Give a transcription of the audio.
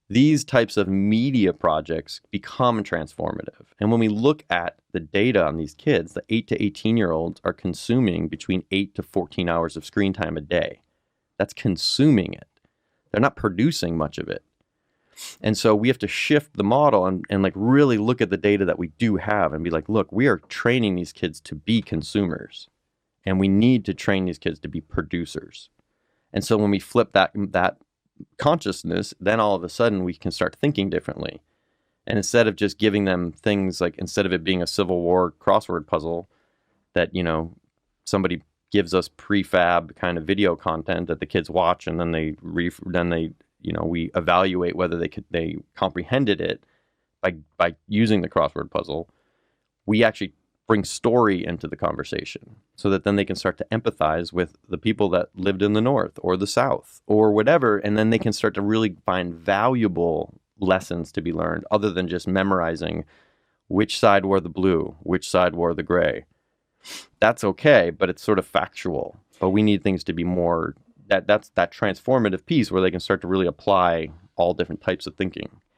These types of media projects become transformative. And when we look at the data on these kids, the 8 to 18-year-olds are consuming between 8 to 14 hours of screen time a day. That's consuming it. They're not producing much of it. And so we have to shift the model and like really look at the data that we do have and be like, look, we are training these kids to be consumers, and we need to train these kids to be producers. And so when we flip that consciousness, then all of a sudden we can start thinking differently. And instead of just giving them things like, instead of it being a Civil War crossword puzzle that, somebody gives us prefab kind of video content that the kids watch, and then we evaluate whether they comprehended it by using the crossword puzzle. We actually bring story into the conversation so that then they can start to empathize with the people that lived in the North or the South or whatever. And then they can start to really find valuable lessons to be learned other than just memorizing which side wore the blue, which side wore the gray. That's okay, but it's sort of factual. But we need things to be more, that's that transformative piece where they can start to really apply all different types of thinking.